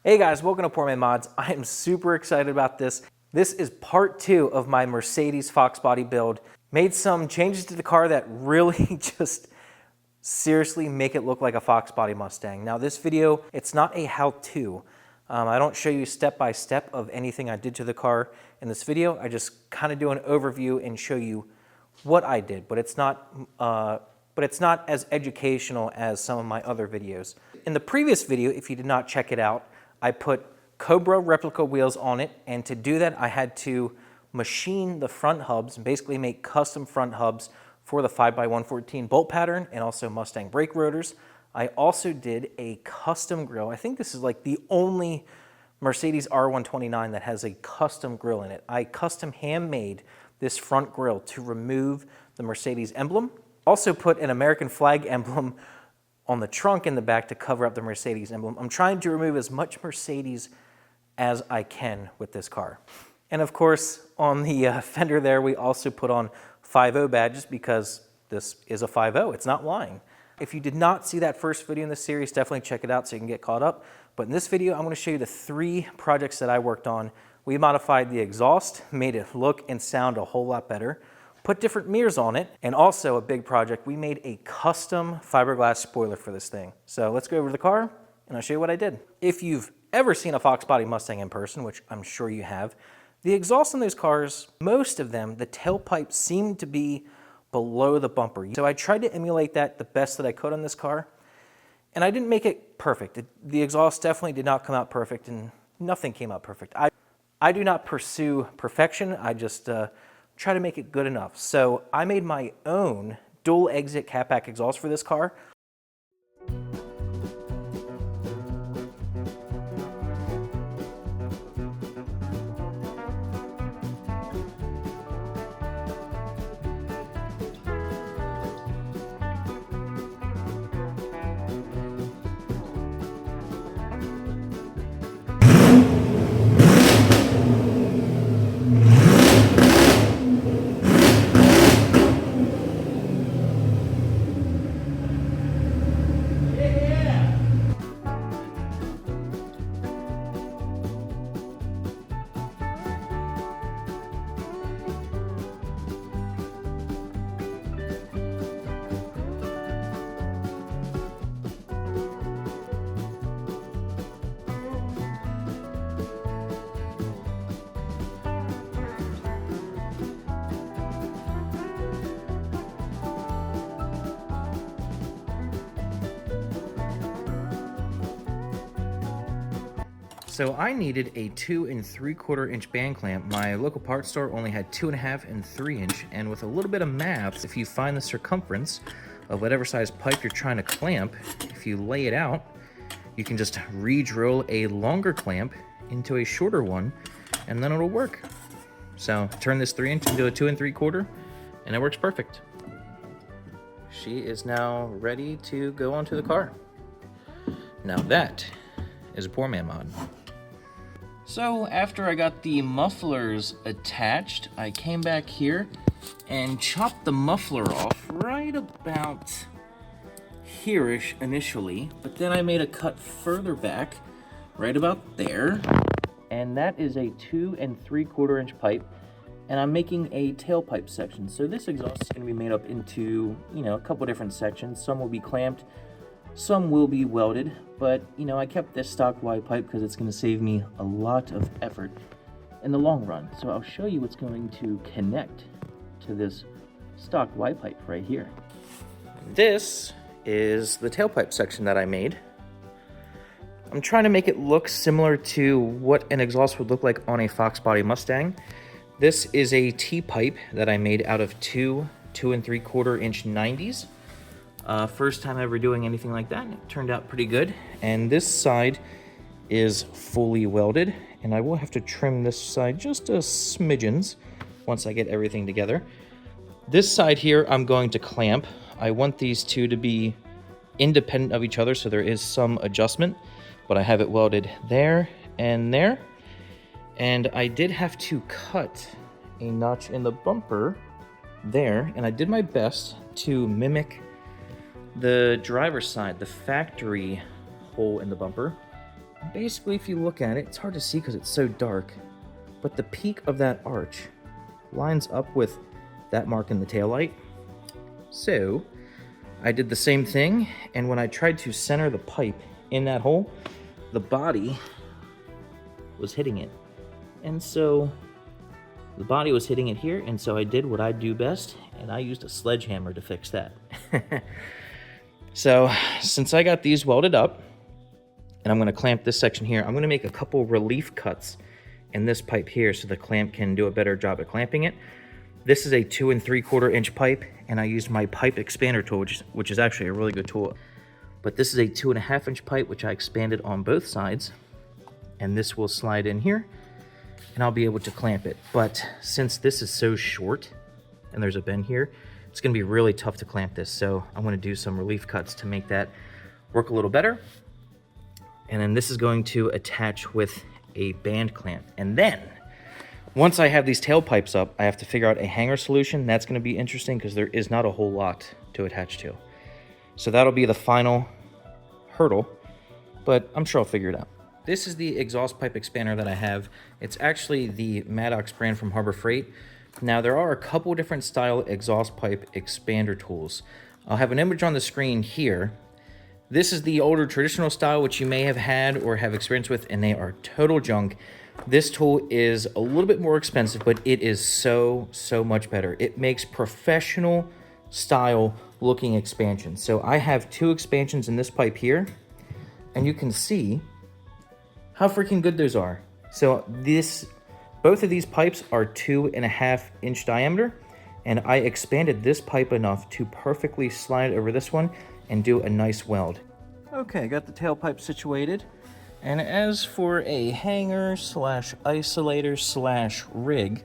Hey guys, welcome to Poor Man Mods. I am super excited about this. This is part 2 of my Mercedes Foxbody build. Made some changes to the car that really just seriously make it look like a Foxbody Mustang. Now this video, it's not a how-to. I don't show you step by step of anything I did to the car in this video. I just kind of do an overview and show you what I did, but it's not as educational as some of my other videos. In the previous video, if you did not check it out, I put Cobra replica wheels on it, and to do that I had to machine the front hubs and basically make custom front hubs for the 5x114 bolt pattern and also Mustang brake rotors. I also did a custom grille. I think this is like the only Mercedes R129 that has a custom grille in it. I custom handmade this front grille to remove the Mercedes emblem. Also put an American flag emblem on the trunk in the back to cover up the Mercedes emblem. I'm trying to remove as much Mercedes as I can with this car. And of course, on the fender there, we also put on 5.0 badges because this is a 5.0, it's not lying. If you did not see that first video in this series, definitely check it out so you can get caught up. But in this video, I'm gonna show you the 3 projects that I worked on. We modified the exhaust, made it look and sound a whole lot better, put different mirrors on it, and also a big project, we made a custom fiberglass spoiler for this thing. So let's go over to the car and I'll show you what I did. If you've ever seen a Foxbody Mustang in person, which I'm sure you have, the exhaust in those cars, most of them, the tailpipe seemed to be below the bumper. So I tried to emulate that the best that I could on this car, and I didn't make it perfect. The exhaust definitely did not come out perfect, and nothing came out perfect. I do not pursue perfection, I just try to make it good enough. So I made my own dual exit catback exhaust for this car. So I needed a 2 3/4 inch band clamp. My local parts store only had 2.5 and 3 inch, and with a little bit of math, if you find the circumference of whatever size pipe you're trying to clamp, if you lay it out, you can just re-drill a longer clamp into a shorter one, and then it'll work. So turn this 3 inch into a 2 3/4, and it works perfect. She is now ready to go onto the car. Now that is a Poor Man mod. So after I got the mufflers attached, I came back here and chopped the muffler off right about here-ish initially, but then I made a cut further back, right about there, and that is a 2 3/4 inch pipe, and I'm making a tailpipe section. So this exhaust is going to be made up into, a couple different sections. Some will be clamped, some will be welded, but I kept this stock Y pipe because it's going to save me a lot of effort in the long run. So I'll show you what's going to connect to this stock Y pipe right here. This is the tailpipe section that I made. I'm trying to make it look similar to what an exhaust would look like on a Foxbody Mustang. This is a T-pipe that I made out of 2 3/4 inch 90s. First time ever doing anything like that, and it turned out pretty good. And this side is fully welded, and I will have to trim this side just a smidgens once I get everything together. This side here I'm going to clamp. I want these two to be independent of each other, so there is some adjustment, but I have it welded there and there. And I did have to cut a notch in the bumper there, and I did my best to mimic the driver's side, the factory hole in the bumper. basically, if you look at it, it's hard to see because it's so dark, but the peak of that arch lines up with that mark in the taillight. So I did the same thing, and when I tried to center the pipe in that hole, the body was hitting it. And so the body was hitting it here, and so I did what I do best, and I used a sledgehammer to fix that. So since I got these welded up, and I'm going to clamp this section here, I'm going to make a couple relief cuts in this pipe here so the clamp can do a better job at clamping it. This is a 2 3/4 inch pipe, and I used my pipe expander tool, which is actually a really good tool. But this is a 2 1/2 inch pipe, which I expanded on both sides, and this will slide in here, and I'll be able to clamp it. But since this is so short, and there's a bend here, it's going to be really tough to clamp this. So I'm going to do some relief cuts to make that work a little better. And then this is going to attach with a band clamp. And then, once I have these tailpipes up, I have to figure out a hanger solution. That's going to be interesting because there is not a whole lot to attach to. So that'll be the final hurdle, but I'm sure I'll figure it out. This is the exhaust pipe expander that I have. It's actually the Maddox brand from Harbor Freight. Now, there are a couple different style exhaust pipe expander tools. I'll have an image on the screen here. This is the older traditional style, which you may have had or have experience with, and they are total junk. This tool is a little bit more expensive, but it is so much better. It makes professional style looking expansions. So I have 2 expansions in this pipe here, and you can see how freaking good those are. So both of these pipes are 2 1/2 inch diameter, and I expanded this pipe enough to perfectly slide over this one and do a nice weld. Okay, got the tailpipe situated. And as for a hanger slash isolator slash rig,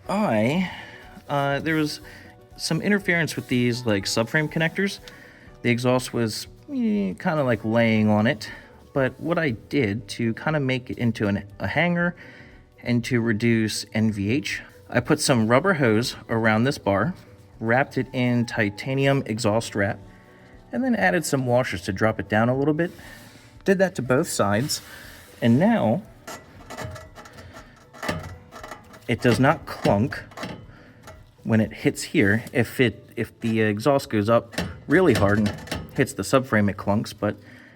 there was some interference with these like subframe connectors. The exhaust was kind of like laying on it. But what I did to kind of make it into a hanger and to reduce NVH, I put some rubber hose around this bar, wrapped it in titanium exhaust wrap, and then added some washers to drop it down a little bit. Did that to both sides, and now it does not clunk when it hits here. If the exhaust goes up really hard and hits the subframe, it clunks, but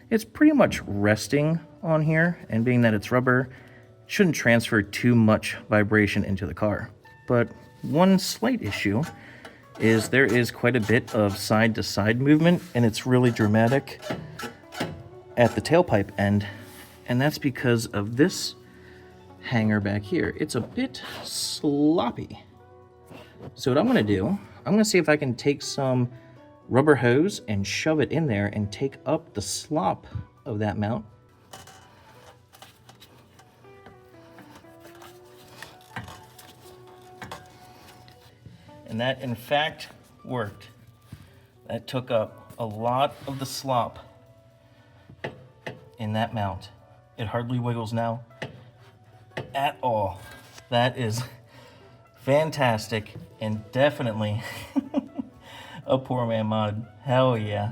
it's pretty much resting on here, and being that it's rubber, it shouldn't transfer too much vibration into the car. But one slight issue is there is quite a bit of side-to-side movement, and it's really dramatic at the tailpipe end, and that's because of this hanger back here. It's a bit sloppy. So what I'm going to do, I'm going to see if I can take some rubber hose and shove it in there and take up the slop of that mount. And that, in fact, worked. That took up a lot of the slop in that mount. It hardly wiggles now at all. That is fantastic, and definitely a poor man mod. Hell yeah.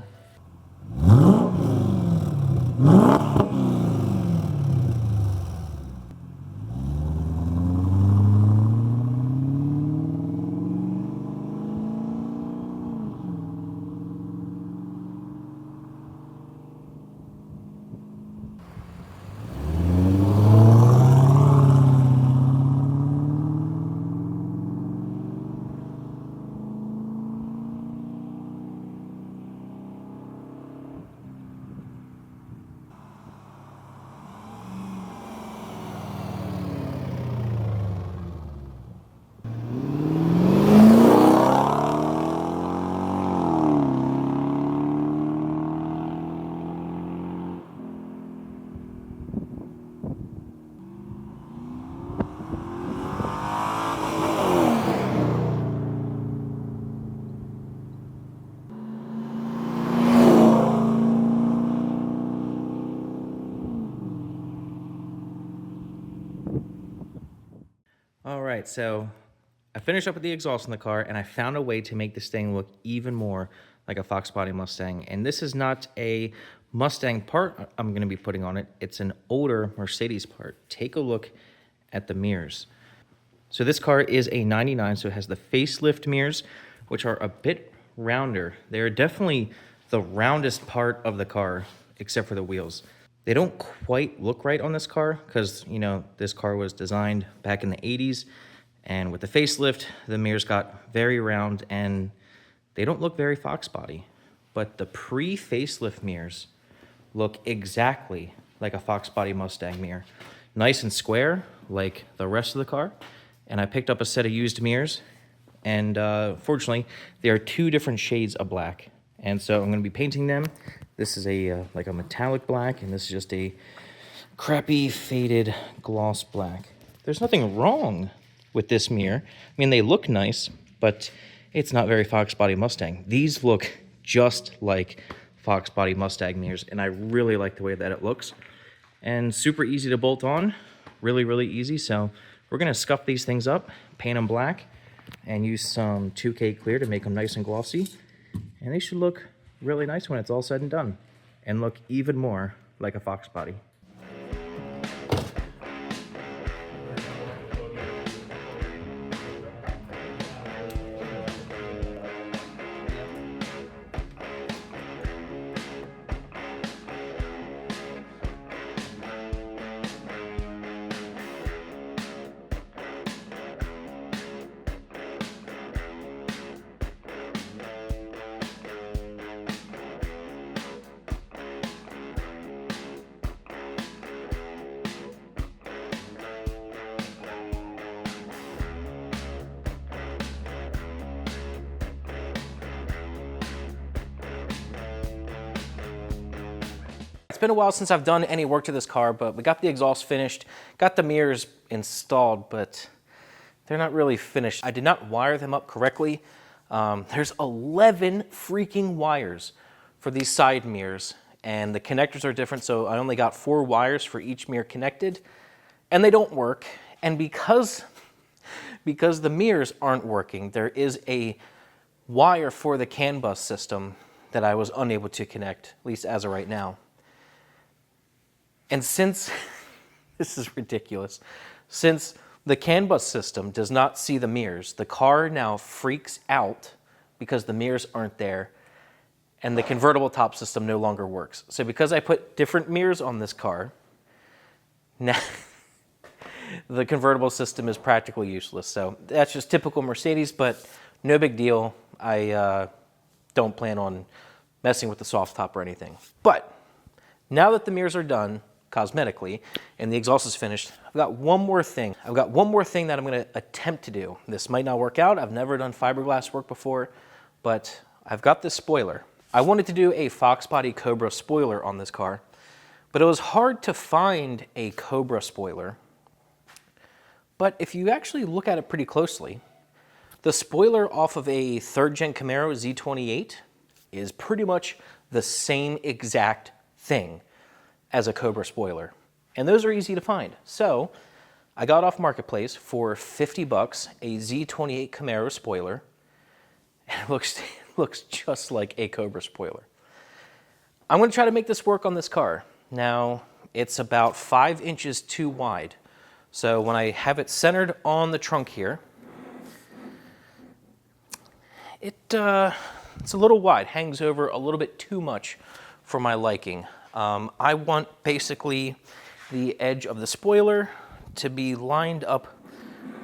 All right, so I finished up with the exhaust in the car, and I found a way to make this thing look even more like a Foxbody Mustang. And this is not a Mustang part I'm going to be putting on it. It's an older Mercedes part. Take a look at the mirrors. So this car is a 99, so it has the facelift mirrors, which are a bit rounder. They're definitely the roundest part of the car, except for the wheels. They don't quite look right on this car because, you know, this car was designed back in the 80s, and with the facelift, the mirrors got very round and they don't look very Foxbody. But the pre-facelift mirrors look exactly like a Foxbody Mustang mirror. Nice and square, like the rest of the car. And I picked up a set of used mirrors, and fortunately, they are 2 different shades of black. And so I'm gonna be painting them. This is a like a metallic black, and this is just a crappy faded gloss black. There's nothing wrong with this mirror. I mean, they look nice, but it's not very Foxbody Mustang. These look just like Foxbody Mustang mirrors, and I really like the way that it looks. And super easy to bolt on, really, really easy. So we're gonna scuff these things up, paint them black, and use some 2K clear to make them nice and glossy. And they should look really nice when it's all said and done, and look even more like a Foxbody. It's been a while since I've done any work to this car, but we got the exhaust finished, got the mirrors installed, but they're not really finished. I did not wire them up correctly. There's 11 freaking wires for these side mirrors, and the connectors are different, so I only got 4 wires for each mirror connected, and they don't work. And because the mirrors aren't working, there is a wire for the CAN bus system that I was unable to connect, at least as of right now. And since, this is ridiculous, since the CAN bus system does not see the mirrors, the car now freaks out because the mirrors aren't there, and the convertible top system no longer works. So because I put different mirrors on this car, now the convertible system is practically useless. So that's just typical Mercedes, but no big deal. I don't plan on messing with the soft top or anything. But now that the mirrors are done, cosmetically, and the exhaust is finished, I've got one more thing. I've got one more thing that I'm gonna attempt to do. This might not work out. I've never done fiberglass work before, but I've got this spoiler. I wanted to do a Foxbody Cobra spoiler on this car, but it was hard to find a Cobra spoiler. But if you actually look at it pretty closely, the spoiler off of a 3rd gen Camaro Z28 is pretty much the same exact thing as a Cobra spoiler. And those are easy to find. So I got off Marketplace for 50 bucks a Z28 Camaro spoiler, and it looks just like a Cobra spoiler. I'm gonna try to make this work on this car. Now, it's about 5 inches too wide. So when I have it centered on the trunk here, it's a little wide, hangs over a little bit too much for my liking. I want basically the edge of the spoiler to be lined up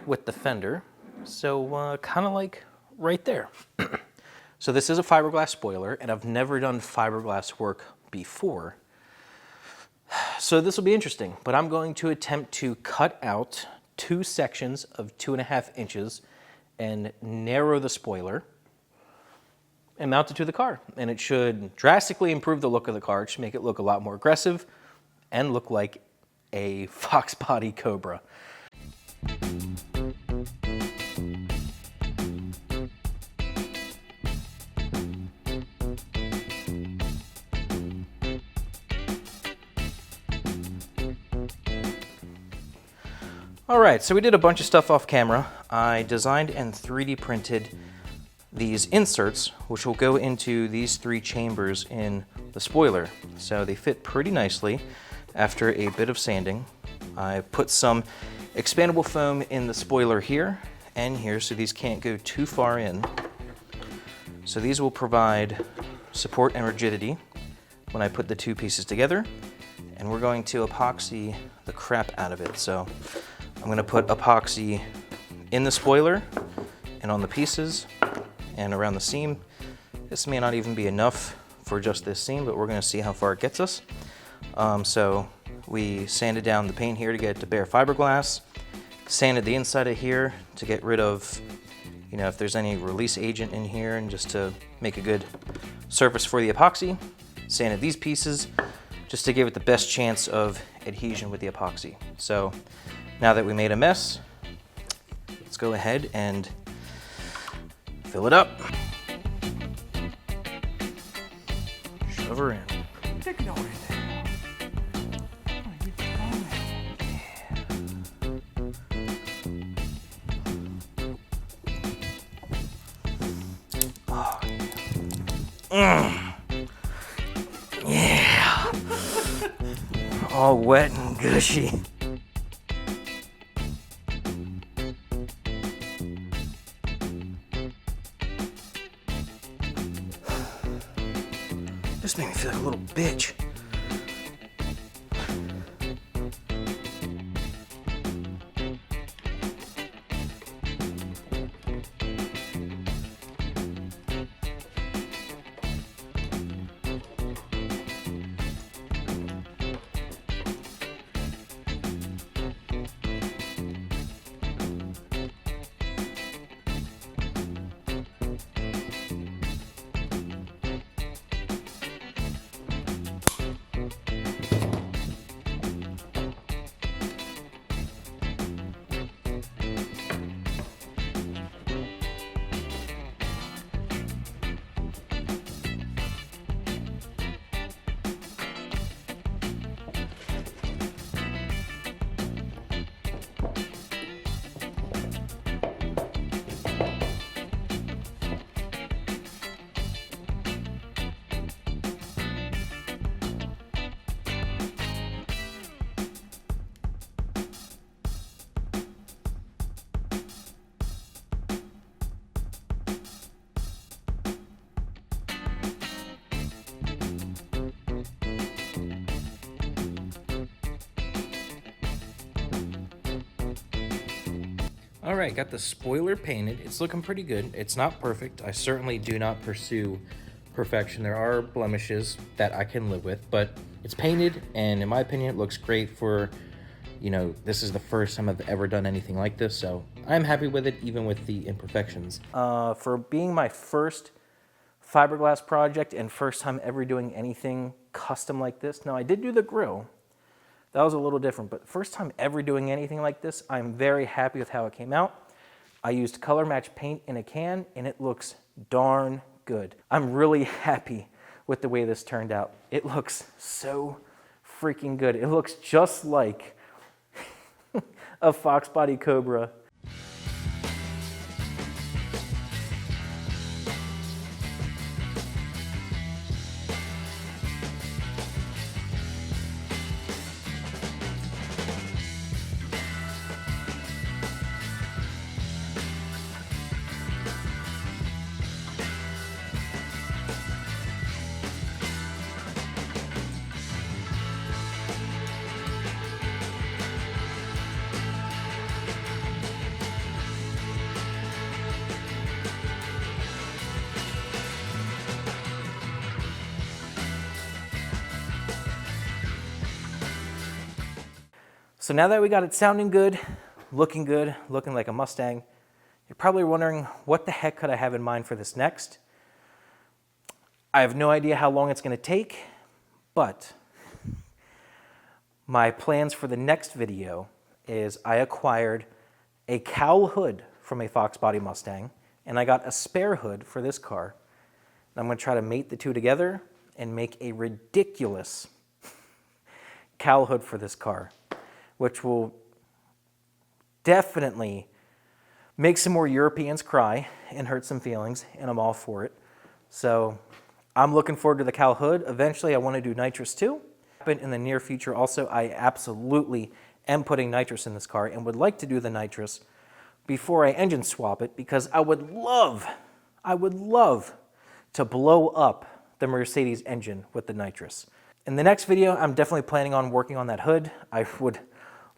with the fender, so kind of like right there. So this is a fiberglass spoiler, and I've never done fiberglass work before. So this will be interesting, but I'm going to attempt to cut out 2 sections of 2.5 inches and narrow the spoiler and mount it to the car. And it should drastically improve the look of the car. It should make it look a lot more aggressive and look like a Foxbody Cobra. All right, so we did a bunch of stuff off camera. I designed and 3D printed these inserts, which will go into these 3 chambers in the spoiler. So they fit pretty nicely after a bit of sanding. I put some expandable foam in the spoiler here and here, so these can't go too far in. So these will provide support and rigidity when I put the two pieces together, and we're going to epoxy the crap out of it. So I'm going to put epoxy in the spoiler and on the pieces and around the seam. This may not even be enough for just this seam, but we're going to see how far it gets us. So we sanded down the paint here to get it to bare fiberglass, sanded the inside of here to get rid of, you know, if there's any release agent in here, and just to make a good surface for the epoxy. Sanded these pieces just to give it the best chance of adhesion with the epoxy. So now that we made a mess, let's go ahead and fill it up. Shove her in. Take it over there. Oh, yeah. Yeah. All wet and gushy. This made me feel like a little bitch. All right, got the spoiler painted. It's looking pretty good. It's not perfect. I certainly do not pursue perfection. There are blemishes that I can live with, but it's painted, and in my opinion, it looks great for, you know, this is the first time I've ever done anything like this, so I'm happy with it, even with the imperfections. For being my first fiberglass project and first time ever doing anything custom like this, now I did do the grill. That was a little different, but first time ever doing anything like this, I'm very happy with how it came out. I used color match paint in a can, and it looks darn good. I'm really happy with the way this turned out. It looks so freaking good. It looks just like a Foxbody Cobra. So now that we got it sounding good, looking like a Mustang, you're probably wondering, what the heck could I have in mind for this next? I have no idea how long it's going to take, but my plans for the next video is I acquired a cowl hood from a Foxbody Mustang, and I got a spare hood for this car. And I'm going to try to mate the two together and make a ridiculous cowl hood for this car, which will definitely make some more Europeans cry and hurt some feelings, and I'm all for it. So I'm looking forward to the cowl hood. Eventually I want to do nitrous too. In the near future also, I absolutely am putting nitrous in this car and would like to do the nitrous before I engine swap it, because I would love to blow up the Mercedes engine with the nitrous. In the next video, I'm definitely planning on working on that hood. I would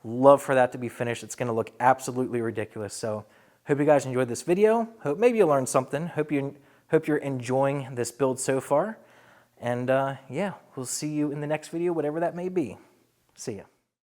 love for that to be finished. It's gonna look absolutely ridiculous. So hope you guys enjoyed this video. Hope maybe you learned something. Hope you're enjoying this build so far. And yeah, we'll see you in the next video, whatever that may be. See ya.